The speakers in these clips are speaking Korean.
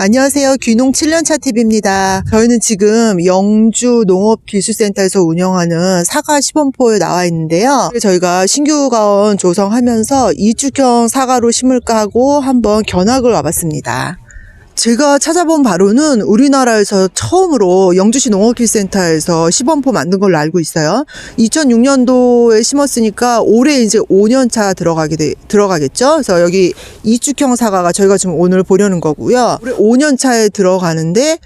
안녕하세요. 귀농 7년차 TV입니다. 저희는 지금 영주 농업기술센터에서 운영하는 사과 시범포에 나와 있는데요. 저희가 신규 가원 조성하면서 이축형 사과로 심을까 하고 한번 견학을 와봤습니다. 제가 찾아본 바로는 우리나라에서 처음으로 영주시 농업기술센터에서 시범포 만든 걸로 알고 있어요. 2006년도에 심었으니까 올해 이제 5년차 들어가겠죠. 그래서 여기 이축형 사과가 저희가 지금 오늘 보려는 거고요. 올해 5년차에 들어가는데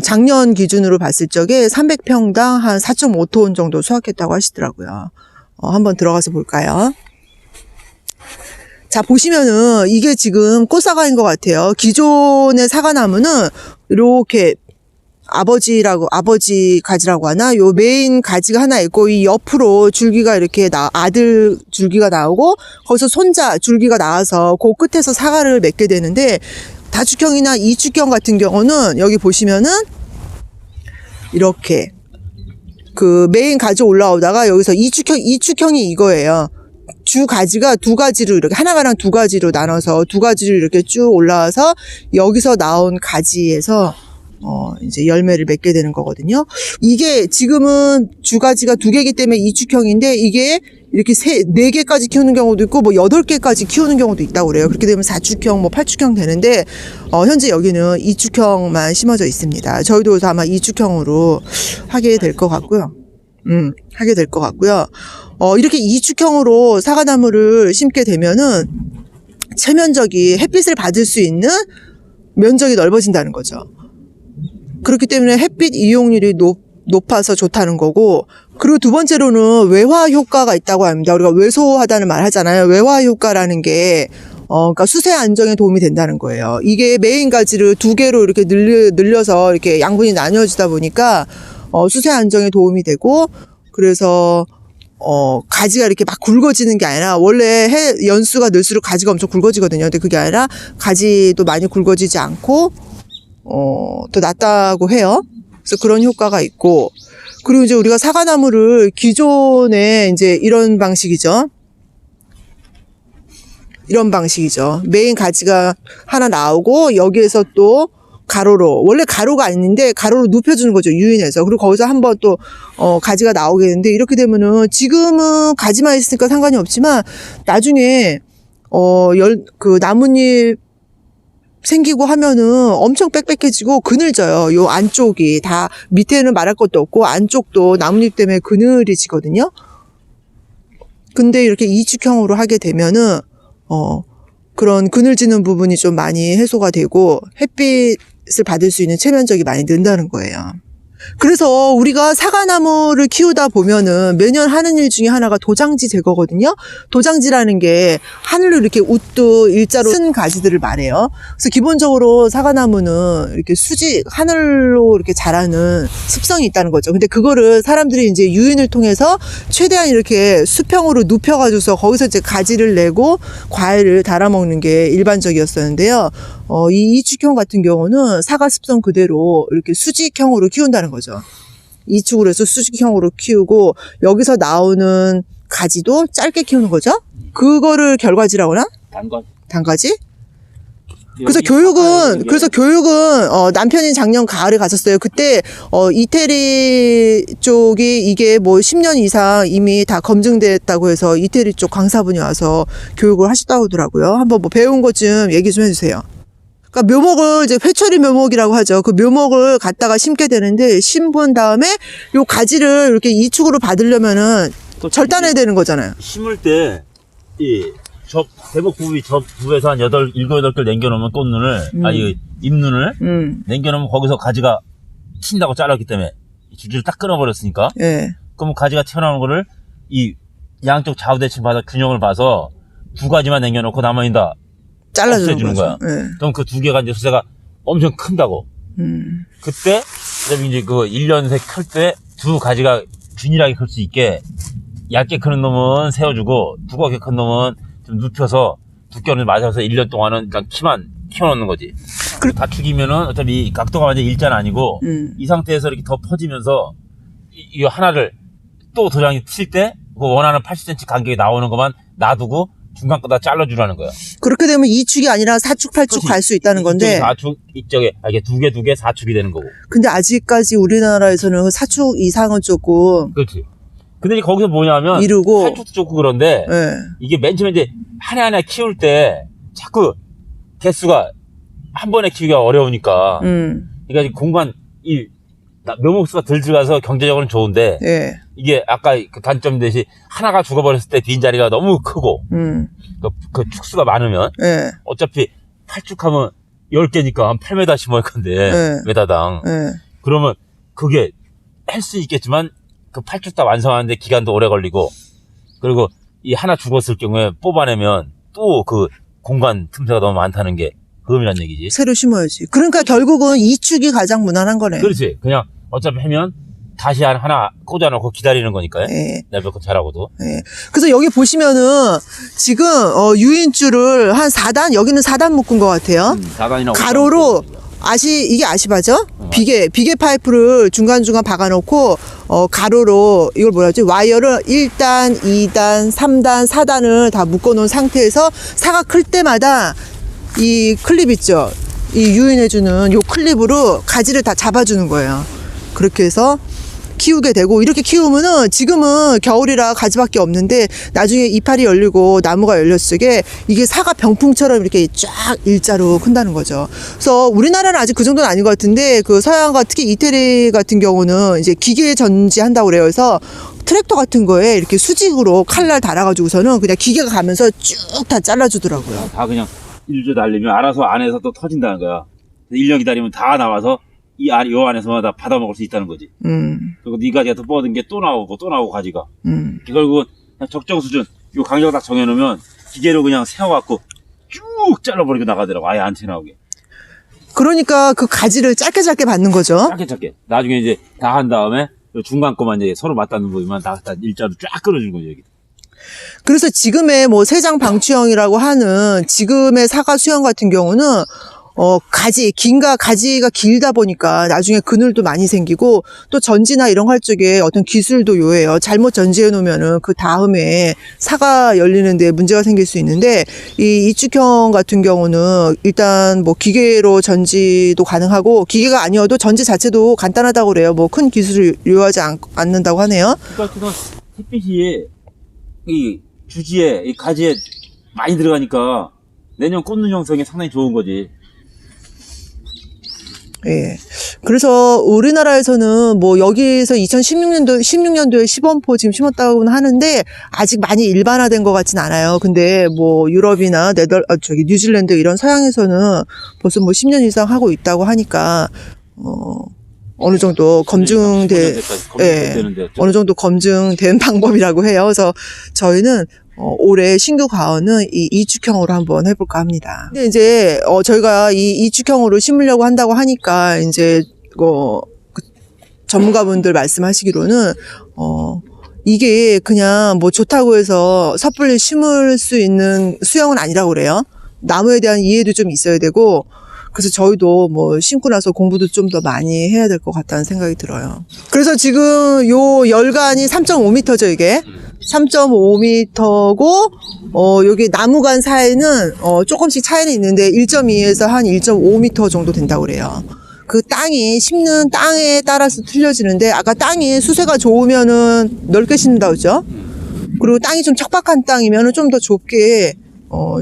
작년 기준으로 봤을 적에 300평당 한 4.5톤 정도 수확했다고 하시더라고요. 한번 들어가서 볼까요? 자, 보시면은 이게 지금 꽃사과인 것 같아요. 기존의 사과나무는 이렇게 아버지 가지라고 하나? 요 메인 가지가 하나 있고 이 옆으로 줄기가 이렇게 아들 줄기가 나오고 거기서 손자 줄기가 나와서 그 끝에서 사과를 맺게 되는데, 다축형이나 이축형 같은 경우는 여기 보시면은 이렇게 그 메인 가지 올라오다가 여기서 이축형이 이거예요. 주 가지가 두 가지로 이렇게 하나가랑 두 가지로 나눠서 두 가지로 이렇게 쭉 올라와서 여기서 나온 가지에서 이제 열매를 맺게 되는 거거든요. 이게 지금은 주 가지가 두 개이기 때문에 이축형인데, 이게 이렇게 네 개까지 키우는 경우도 있고 뭐 8개까지 키우는 경우도 있다고 그래요. 그렇게 되면 4축형 뭐 8축형 되는데 현재 여기는 이축형만 심어져 있습니다. 저희도 그래서 아마 이축형으로 하게 될 것 같고요. 하게 될 것 같고요. 이렇게 이축형으로 사과나무를 심게 되면은 체면적이 햇빛을 받을 수 있는 면적이 넓어진다는 거죠. 그렇기 때문에 햇빛 이용률이 높아서 좋다는 거고, 그리고 두 번째로는 외화 효과가 있다고 합니다. 우리가 외소하다는 말 하잖아요. 외화 효과라는 게 그러니까 수세 안정에 도움이 된다는 거예요. 이게 메인 가지를 두 개로 이렇게 늘려서 이렇게 양분이 나뉘어지다 보니까 수세 안정에 도움이 되고, 그래서 가지가 이렇게 막 굵어지는 게 아니라, 원래 연수가 늘수록 가지가 엄청 굵어지거든요. 근데 그게 아니라 가지도 많이 굵어지지 않고 더 낫다고 해요. 그래서 그런 효과가 있고, 그리고 이제 우리가 사과나무를 기존에 이제 이런 방식이죠. 메인 가지가 하나 나오고 여기에서 또 가로로, 원래 가로가 아닌데 가로로 눕혀주는 거죠, 유인해서. 그리고 거기서 한번 또 가지가 나오겠는데, 이렇게 되면은 지금은 가지만 있으니까 상관이 없지만 나중에 그 나뭇잎 생기고 하면은 엄청 빽빽해지고 그늘져요. 요 안쪽이 다, 밑에는 말할 것도 없고 안쪽도 나뭇잎 때문에 그늘이지거든요. 근데 이렇게 이축형으로 하게 되면은 그런 그늘지는 부분이 좀 많이 해소가 되고 햇빛을 받을 수 있는 체면적이 많이 는다는 거예요. 그래서 우리가 사과나무를 키우다 보면은 매년 하는 일 중에 하나가 도장지 제거거든요. 도장지라는 게 하늘로 이렇게 웃도 일자로 쓴 가지들을 말해요. 그래서 기본적으로 사과나무는 이렇게 하늘로 이렇게 자라는 습성이 있다는 거죠. 근데 그거를 사람들이 이제 유인을 통해서 최대한 이렇게 수평으로 눕혀가지고서 거기서 이제 가지를 내고 과일을 달아먹는 게 일반적이었었는데요. 이 이축형 같은 경우는 사과 습성 그대로 이렇게 수직형으로 키운다는 거죠. 이축으로 해서 수직형으로 키우고 여기서 나오는 가지도 짧게 키우는 거죠. 그거를 결과지라고 하나? 단가지? 그래서 교육은 남편이 작년 가을에 갔었어요. 그때 이태리 쪽이 이게 뭐 10년 이상 이미 다 검증됐다고 해서 이태리 쪽 강사분이 와서 교육을 하셨다고 하더라고요. 한번 뭐 배운 것 좀 얘기 좀 해주세요. 그러니까 묘목을 이제 회초리 묘목이라고 하죠. 그 묘목을 갖다가 심게 되는데, 심은 다음에 요 가지를 이렇게 이축으로 받으려면은 절단해야 되는 거잖아요. 심을 때 대목 부위 부에서 한 7, 8개 남겨놓으면 꽃눈을, 잎눈을 남겨놓으면 거기서 가지가 튄다고 잘랐기 때문에 줄줄 딱 끊어버렸으니까. 예. 그럼 가지가 튀어나오는 거를 이 양쪽 좌우대칭 받아 균형을 봐서 두 가지만 남겨놓고 나머지는 다 잘라주는 거야. 예. 그럼 그 두 개가 이제 수세가 엄청 큰다고. 그때 이제 그 1년새 클 때 두 가지가 균일하게 클 수 있게 얇게 크는 놈은 세워주고 두껍게 큰 놈은 좀 눕혀서 두께를 맞아서 1년 동안은 일단 키만 키워놓는 거지. 다 죽이면은 어차피 각도가 완전 일자는 아니고 이 상태에서 이렇게 더 퍼지면서 이 하나를 또 도장이 칠 때 그 원하는 80cm 간격이 나오는 것만 놔두고 중간 거다 잘라주라는 거야. 그렇게 되면 2축이 아니라 4축, 8축 갈 수 있다는 건데. 4축, 이쪽에, 이게 두 개, 4축이 되는 거고. 근데 아직까지 우리나라에서는 4축 이상은 조금. 그렇지. 근데 이제 거기서 뭐냐면. 이루고. 8축도 좋고 그런데. 네. 이게 맨 처음에 이제 하나하나 키울 때 자꾸 개수가 한 번에 키우기가 어려우니까. 그러니까 공간, 묘목수가 덜 들어가서 경제적으로는 좋은데. 예. 이게 아까 그 단점 대시 하나가 죽어버렸을 때 빈자리가 너무 크고. 그 축수가 많으면. 예. 어차피 8축하면 10개니까 한 8m 심을 건데. 예. 메다당. 예. 그러면 그게 할 수 있겠지만 그 8축 다 완성하는데 기간도 오래 걸리고. 그리고 이 하나 죽었을 경우에 뽑아내면 또 그 공간 틈새가 너무 많다는 게 그음이란 얘기지. 새로 심어야지. 그러니까 결국은 2축이 가장 무난한 거네. 그렇지. 그냥 어차피 하면 다시 하나 꽂아놓고 기다리는 거니까요. 예. 내가 잘하고도. 예. 그래서 여기 보시면은 지금 유인줄을 한 4단, 여기는 4단 묶은 것 같아요. 4단이나 가로로 이게 아시바죠? 비계 파이프를 중간중간 박아놓고 가로로 이걸 뭐라 하지? 와이어를 1단, 2단, 3단, 4단을 다 묶어놓은 상태에서 사가 클 때마다 이 클립 있죠? 이 유인해주는 요 클립으로 가지를 다 잡아주는 거예요. 그렇게 해서 키우게 되고, 이렇게 키우면은 지금은 겨울이라 가지밖에 없는데 나중에 이파리 열리고 나무가 열렸을 때 이게 사과 병풍처럼 이렇게 쫙 일자로 큰다는 거죠. 그래서 우리나라는 아직 그 정도는 아닌 것 같은데 그 서양과 특히 이태리 같은 경우는 이제 기계 전지한다고 그래요. 그래서 트랙터 같은 거에 이렇게 수직으로 칼날 달아가지고서는 그냥 기계가 가면서 쭉 다 잘라주더라고요. 다 그냥 일주 달리면 알아서 안에서 또 터진다는 거야. 1년 기다리면 다 나와서 요 안에서만 다 받아먹을 수 있다는 거지. 그리고 네 가지가 또 뻗은 게 또 나오고 가지가. 결국은 그냥 적정 수준, 요 간격을 딱 정해놓으면 기계로 그냥 세워갖고 쭉 잘라버리고 나가더라고. 아예 안 튀어나오게. 그러니까 그 가지를 짧게 받는 거죠. 짧게. 나중에 이제 다 한 다음에 요 중간 거만 이제 서로 맞닿는 부분만 다 일자로 쫙 끌어주는 거죠, 여기. 그래서 지금의 뭐 세장 방추형이라고 하는 지금의 사과 수형 같은 경우는 가지가 길다 보니까 나중에 그늘도 많이 생기고, 또 전지나 이런 거 할 적에 어떤 기술도 요해요. 잘못 전지해 놓으면은 그 다음에 사과 열리는데 문제가 생길 수 있는데, 이 이축형 같은 경우는 일단 뭐 기계로 전지도 가능하고, 기계가 아니어도 전지 자체도 간단하다고 그래요. 뭐 큰 기술을 요하지 않는다고 하네요. 그러니까 햇빛이 이 주지에, 이 가지에 많이 들어가니까 내년 꽂는 형성이 상당히 좋은 거지. 예. 그래서 우리나라에서는 뭐 여기서 16년도에 시범포 지금 심었다고는 하는데 아직 많이 일반화된 것 같진 않아요. 근데 뭐 유럽이나 뉴질랜드 이런 서양에서는 벌써 뭐 10년 이상 하고 있다고 하니까 어느 정도 어느 정도 검증된 방법이라고 해요. 그래서 저희는 올해 신규 가언은 이 이축형으로 한번 해볼까 합니다. 근데 이제 저희가 이 이축형으로 심으려고 한다고 하니까 이제 전문가분들 말씀하시기로는 이게 그냥 뭐 좋다고 해서 섣불리 심을 수 있는 수형은 아니라고 그래요. 나무에 대한 이해도 좀 있어야 되고, 그래서 저희도 뭐 심고 나서 공부도 좀 더 많이 해야 될 것 같다는 생각이 들어요. 그래서 지금 요 열간이 3.5m죠, 이게. 3.5m고, 여기 나무간 사이는, 조금씩 차이는 있는데 1.2에서 한 1.5m 정도 된다고 그래요. 그 땅이, 심는 땅에 따라서 틀려지는데, 아까 땅이 수세가 좋으면은 넓게 심는다고 그죠? 그리고 땅이 좀 척박한 땅이면은 좀 더 좁게,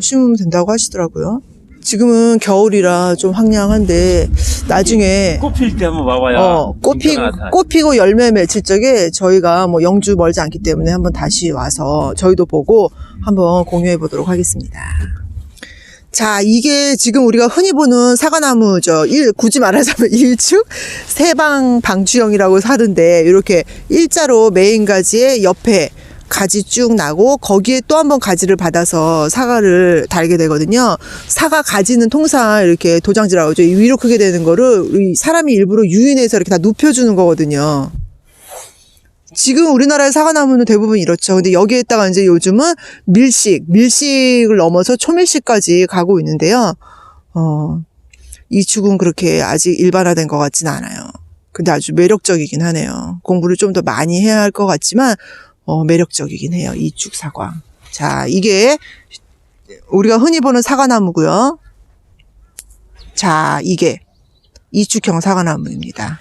심으면 된다고 하시더라고요. 지금은 겨울이라 좀 황량한데 나중에 꽃 필 때 한번 와봐야 꽃 피고 열매 맺힐 적에 저희가 뭐 영주 멀지 않기 때문에 한번 다시 와서 저희도 보고 한번 공유해 보도록 하겠습니다. 자, 이게 지금 우리가 흔히 보는 사과나무죠. 굳이 말하자면 일축 세방 방추형이라고 하던데, 이렇게 일자로 메인 가지에 옆에 가지 쭉 나고 거기에 또 한 번 가지를 받아서 사과를 달게 되거든요. 사과 가지는 통상 이렇게 도장지라고 하죠. 위로 크게 되는 거를 사람이 일부러 유인해서 이렇게 다 눕혀주는 거거든요. 지금 우리나라의 사과나무는 대부분 이렇죠. 근데 여기에다가 이제 요즘은 밀식을 넘어서 초밀식까지 가고 있는데요. 이 축은 그렇게 아직 일반화된 것 같진 않아요. 근데 아주 매력적이긴 하네요. 공부를 좀 더 많이 해야 할 것 같지만 매력적이긴 해요. 이 축 사과. 자, 이게 우리가 흔히 보는 사과나무고요. 자, 이게 이축형 사과나무입니다.